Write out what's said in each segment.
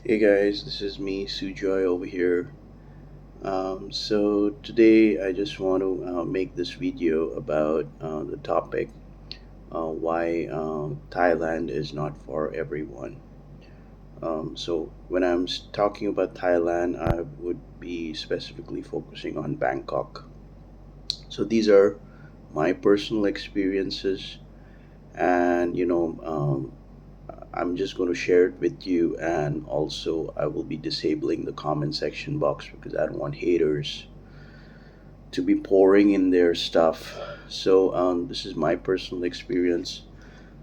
Hey guys, this is me, Sujoy over here. So today I just want to make this video about the topic why Thailand is not for everyone. So when talking about Thailand, I would be specifically focusing on Bangkok. So these are my personal experiences, and I'm just going to share it with you, and also I will be disabling the comment section box because I don't want haters to be pouring in their stuff. So this is my personal experience.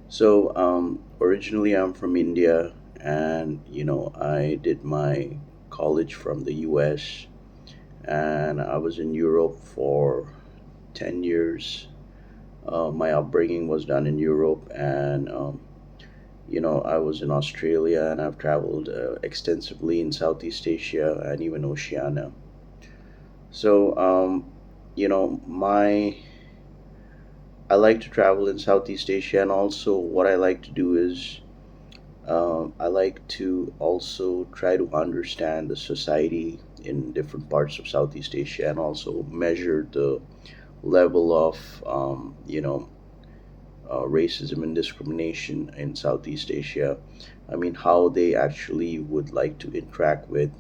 So originally I'm from India, and I did my college from the U.S. and I was in Europe for 10 years. My upbringing was done in Europe, and I was in Australia, and I've traveled extensively in Southeast Asia and even Oceania. So, my I like to travel in Southeast Asia, and also what I like to do is I like to also try to understand the society in different parts of Southeast Asia, and also measure the level of racism and discrimination in Southeast Asia. I mean, how they actually would like to interact with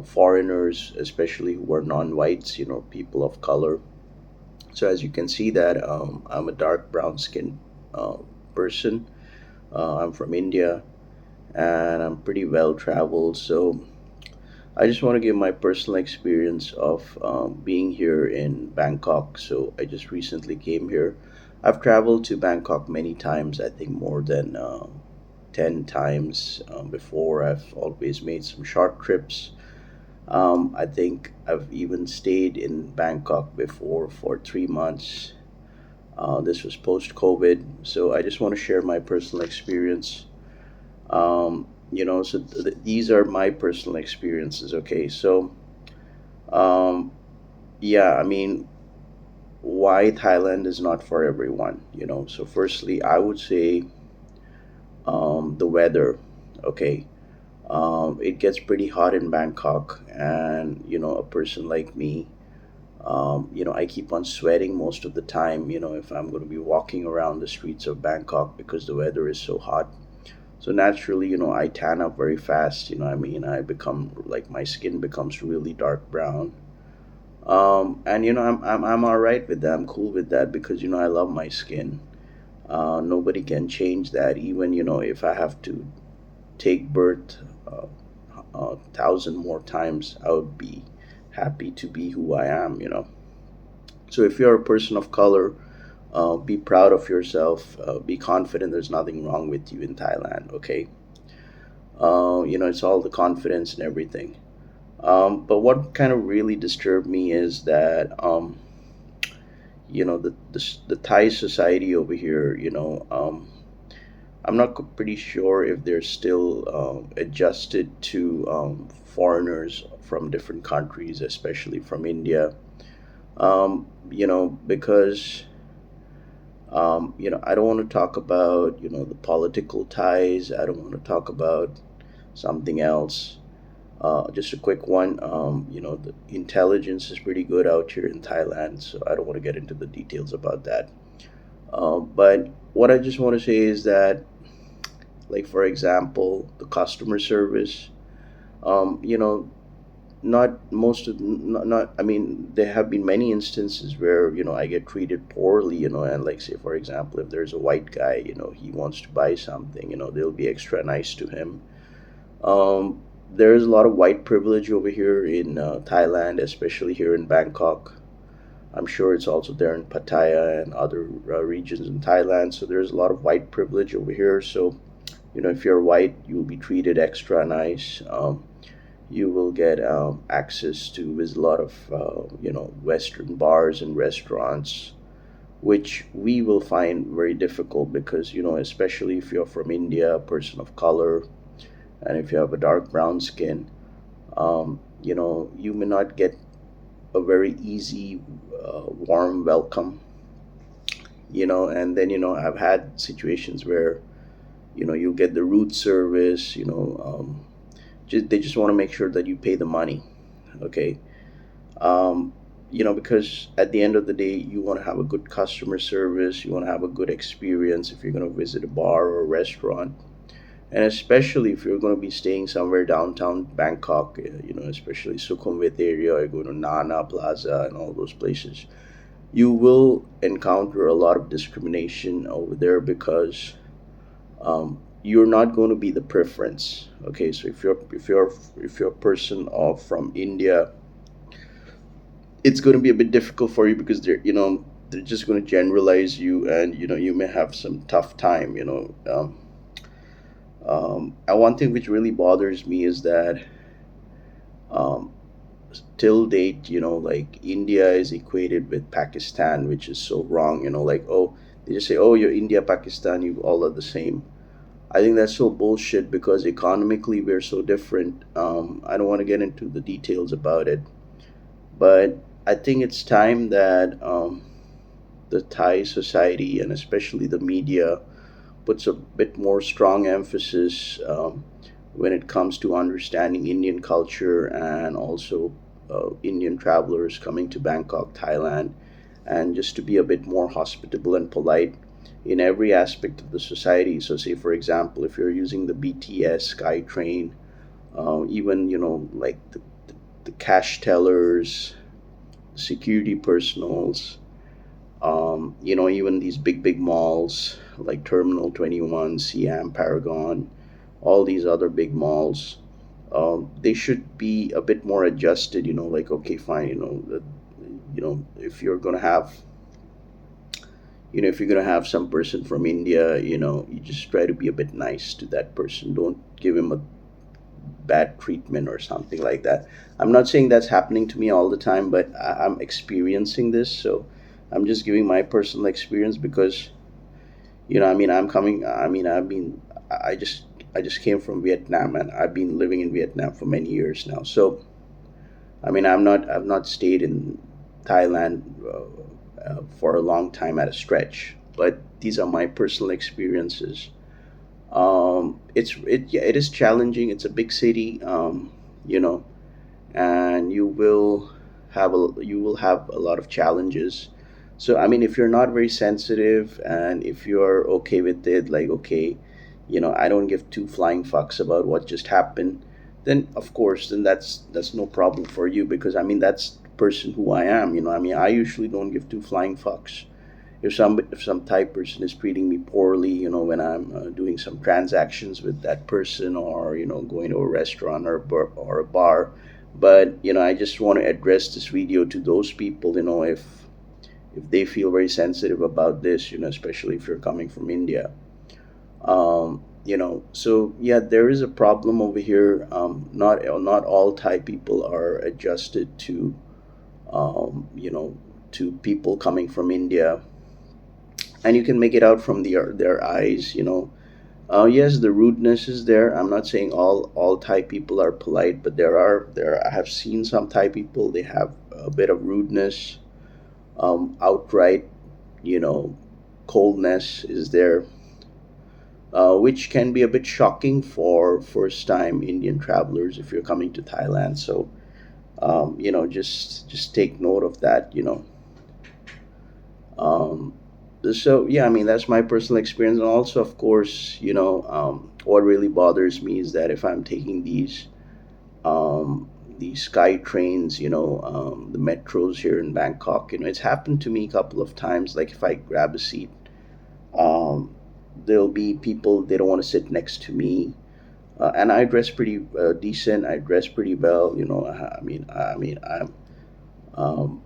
foreigners, especially who are non-whites, people of color. So as you can see that I'm a dark brown skinned person. I'm from India, and I'm pretty well traveled. So I just want to give my personal experience of being here in Bangkok. So I just recently came here. I've traveled to Bangkok many times, I think more than 10 times before. I've always made some short trips. I think I've even stayed in Bangkok before for 3 months. This was post COVID. So I just want to share my personal experience. These are my personal experiences, okay? So, um, yeah, I mean, why Thailand is not for everyone, So, firstly, I would say the weather, okay? It gets pretty hot in Bangkok, and, a person like me, I keep on sweating most of the time, if I'm going to be walking around the streets of Bangkok because the weather is so hot. So naturally, I tan up very fast. I mean, I become like my skin becomes really dark brown. And I'm all right with that. I'm cool with that because I love my skin. Nobody can change that. Even if I have to take birth a thousand more times, I would be happy to be who I am. So if you're a person of color, be proud of yourself. Be confident. There's nothing wrong with you in Thailand. Okay. It's all the confidence and everything. But what kind of really disturbed me is that the Thai society over here. I'm not pretty sure if they're still adjusted to foreigners from different countries, especially from India. Because I don't want to talk about the political ties. I don't want to talk about something else. Just a quick one. The intelligence is pretty good out here in Thailand, so I don't want to get into the details about that. But what I just want to say is that, like for example, the customer service. Um, you know, not most of not. I mean, there have been many instances where I get treated poorly. And like say for example, if there's a white guy, he wants to buy something. They'll be extra nice to him. There is a lot of white privilege over here in Thailand, especially here in Bangkok. I'm sure it's also there in Pattaya and other regions in Thailand. So there's a lot of white privilege over here. So, if you're white, you'll be treated extra nice. You will get access to visit a lot of, Western bars and restaurants, which we will find very difficult because, especially if you're from India, a person of color, and if you have a dark brown skin, you may not get a very easy, warm welcome. And then I've had situations where you'll get the root service. They just want to make sure that you pay the money. Okay. um, because at the end of the day, you want to have a good customer service, you want to have a good experience if you're going to visit a bar or a restaurant, and especially if you're going to be staying somewhere downtown Bangkok, especially Sukhumvit area, or go to Nana Plaza and all those places, you will encounter a lot of discrimination over there because you're not going to be the preference. Okay, so if you're a person from India, it's going to be a bit difficult for you because they're just going to generalize you, and you may have some tough time. And one thing which really bothers me is that um, till date, like India is equated with Pakistan, which is so wrong. Like, oh, they just say, oh, you're India, Pakistan, you all are the same. I think that's so bullshit because economically we're so different. I don't want to get into the details about it, but I think it's time that the Thai society and especially the media puts a bit more strong emphasis when it comes to understanding Indian culture, and also Indian travelers coming to Bangkok, Thailand, and just to be a bit more hospitable and polite in every aspect of the society. So, say for example, if you're using the BTS, SkyTrain, even like the cash tellers, security personals, even these big malls like Terminal 21, Siam, Paragon, all these other big malls, they should be a bit more adjusted. Like, okay, fine, if you're gonna have, if you're gonna have some person from India, you just try to be a bit nice to that person. Don't give him a bad treatment or something like that. I'm not saying that's happening to me all the time, but I'm experiencing this, so I'm just giving my personal experience because I'm coming. I just I just came from Vietnam, and I've been living in Vietnam for many years now. So I've not stayed in Thailand for a long time at a stretch, but these are my personal experiences. Yeah, it is challenging. It's a big city, you know, and you will have a lot of challenges. So if you're not very sensitive and if you're okay with it, like, okay, I don't give two flying fucks about what just happened, then of course, then that's no problem for you, because that's the person who I am. I usually don't give two flying fucks if some Thai person is treating me poorly, when I'm doing some transactions with that person, or going to a restaurant or a bar. But I just want to address this video to those people, if they feel very sensitive about this, especially if you're coming from India. So yeah, there is a problem over here. Not all Thai people are adjusted to people coming from India, and you can make it out from their eyes. Yes, the rudeness is there. I'm not saying all Thai people are polite, but I have seen some Thai people, they have a bit of rudeness, outright, you know, coldness is there, which can be a bit shocking for first time Indian travelers if you're coming to Thailand. So just take note of that. Um, so yeah, that's my personal experience, and also, of course, what really bothers me is that if I'm taking these sky trains, the metros here in Bangkok, it's happened to me a couple of times. Like, if I grab a seat, um, there'll be people, they don't want to sit next to me, and I dress pretty decent. I dress pretty well. Um,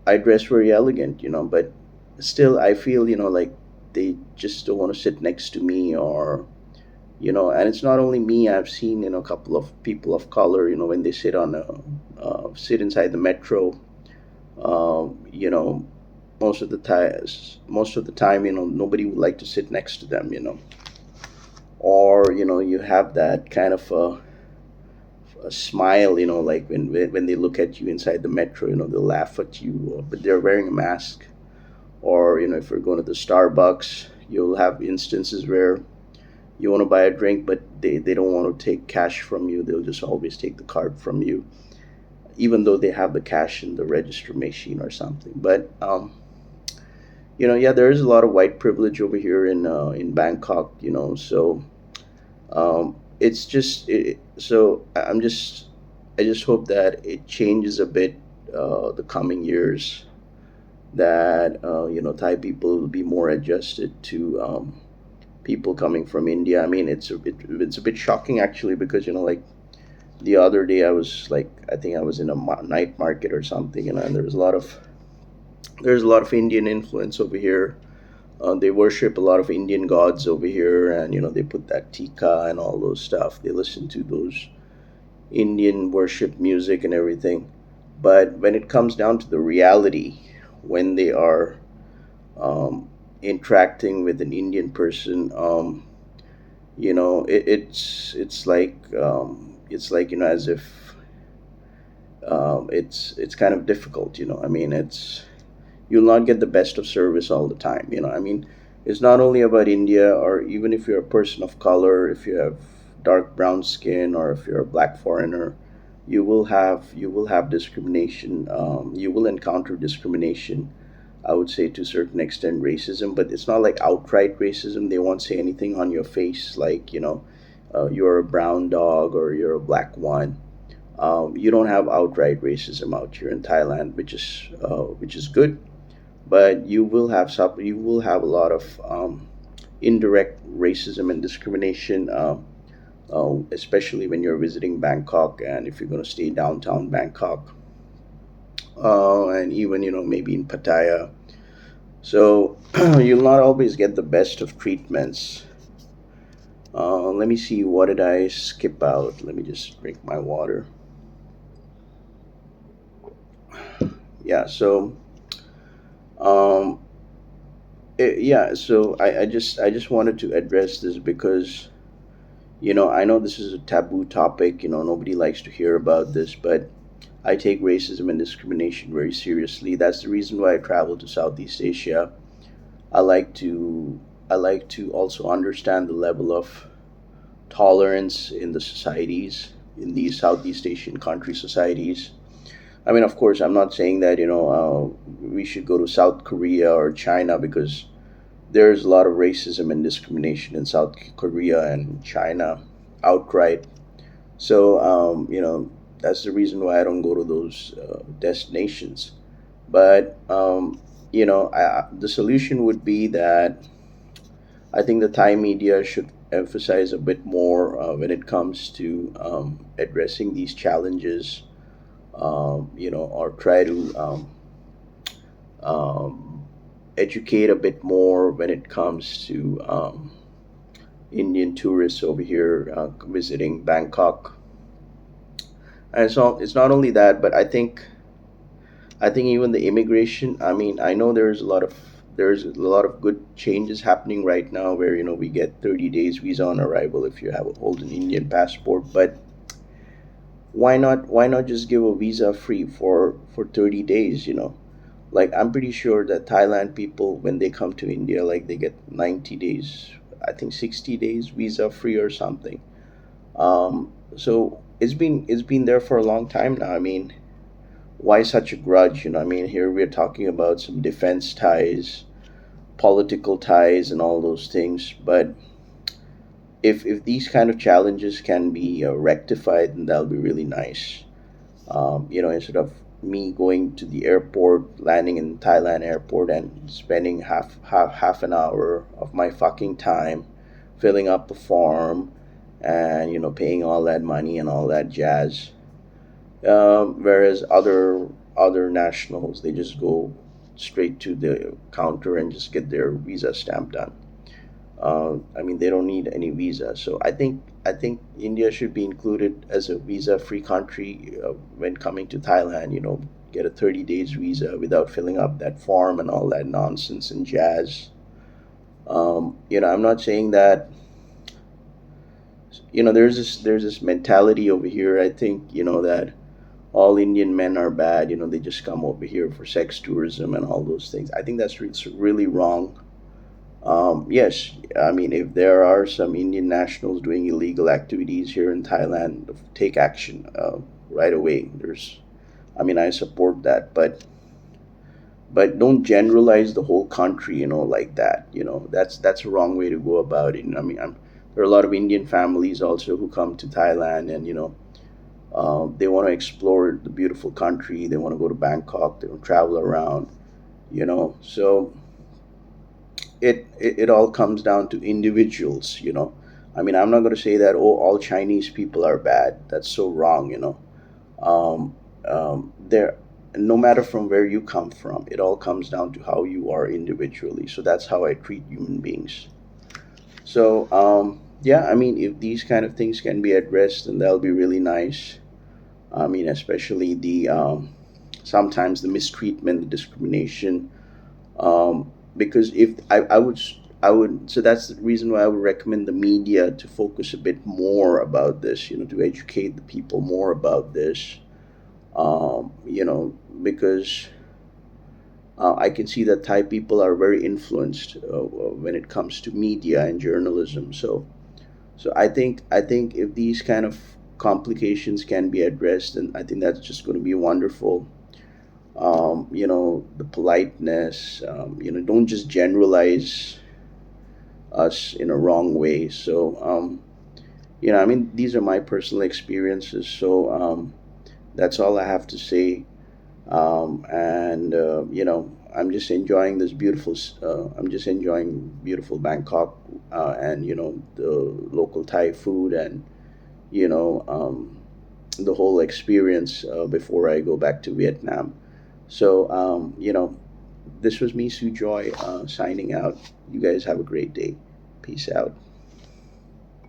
I dress very elegant, but still I feel, like they just don't want to sit next to me, or and it's not only me. I've seen, a couple of people of color, when they sit inside the metro, you know, most of the time, nobody would like to sit next to them, or you have that kind of a smile, like when they look at you inside the metro, they'll laugh at you, but they're wearing a mask. Or if you're going to the Starbucks, you'll have instances where You want to buy a drink, but they don't want to take cash from you. They'll just always take the card from you, even though they have the cash in the register machine or something. But yeah, there is a lot of white privilege over here in Bangkok. So it's just so I just hope that it changes a bit the coming years, that Thai people will be more adjusted to people coming from India. I mean, it's a bit shocking actually, because like the other day I was like, I think I was in a night market or something, and there's a lot of Indian influence over here. They worship a lot of Indian gods over here, and they put that tika and all those stuff. They listen to those Indian worship music and everything. But when it comes down to the reality, when they are interacting with an Indian person, it's like as if it's kind of difficult. I mean, you'll not get the best of service all the time. I mean, it's not only about India, or even if you're a person of color, if you have dark brown skin, or if you're a black foreigner, you will have discrimination. You will encounter discrimination. I would say to a certain extent racism, but it's not like outright racism. They won't say anything on your face like, you're a brown dog or you're a black one. You don't have outright racism out here in Thailand, which is good. But you will have a lot of indirect racism and discrimination, especially when you're visiting Bangkok, and if you're going to stay downtown Bangkok, and even maybe in Pattaya. So you'll not always get the best of treatments. Let me see, what did I skip out? Let me just drink my water. Yeah. So um, yeah. So I just wanted to address this because I know this is a taboo topic. Nobody likes to hear about this, but I take racism and discrimination very seriously. That's the reason why I travel to Southeast Asia. I like to I like to also understand the level of tolerance in the societies, in these Southeast Asian country societies. I mean, of course, I'm not saying that we should go to South Korea or China, because there's a lot of racism and discrimination in South Korea and China outright. So that's the reason why I don't go to those destinations. But the solution would be that I think the Thai media should emphasize a bit more when it comes to addressing these challenges, or try to um, educate a bit more when it comes to Indian tourists over here visiting Bangkok. And so it's not only that, but I think even the immigration. I mean, I know there's a lot of good changes happening right now, where we get 30 days visa on arrival if you hold an Indian passport. But why not just give a visa free for 30 days? Like, I'm pretty sure that Thailand people, when they come to India, like, they get 90 days, I think 60 days visa free or something. So it's been there for a long time now. I mean, why such a grudge? I mean, here we're talking about some defense ties, political ties, and all those things. But if these kind of challenges can be rectified, then that'll be really nice. Instead of me going to the airport, landing in Thailand airport, and spending half an hour of my fucking time filling up a form, and paying all that money and all that jazz. Whereas other nationals, they just go straight to the counter and just get their visa stamp done. I mean, they don't need any visa. So I think India should be included as a visa-free country when coming to Thailand. Get a 30 days visa without filling up that form and all that nonsense and jazz. I'm not saying that. There's this mentality over here. I think that all Indian men are bad. They just come over here for sex tourism and all those things. I think that's really wrong. Yes, I mean, if there are some Indian nationals doing illegal activities here in Thailand, take action right away. I mean, I support that, but don't generalize the whole country, like that. That's a wrong way to go about it. I mean, there are a lot of Indian families also who come to Thailand, and they want to explore the beautiful country. They want to go to Bangkok. They want to travel around. So it all comes down to individuals. I mean, I'm not going to say that, oh, all Chinese people are bad. That's so wrong. um, there, no matter from where you come from, it all comes down to how you are individually. So that's how I treat human beings. So yeah, I mean, if these kind of things can be addressed, then that'll be really nice. I mean, especially the sometimes the mistreatment, the discrimination. Because if I would, so that's the reason why I would recommend the media to focus a bit more about this, to educate the people more about this. Because I can see that Thai people are very influenced when it comes to media and journalism. So I think if these kind of complications can be addressed, then I think that's just going to be wonderful. The politeness. Don't just generalize us in a wrong way. So I mean, these are my personal experiences. So that's all I have to say. And I'm just enjoying this beautiful. I'm just enjoying beautiful Bangkok, and the local Thai food, and you know the whole experience before I go back to Vietnam. So this was me, Sue Joy, signing out. You guys have a great day. Peace out.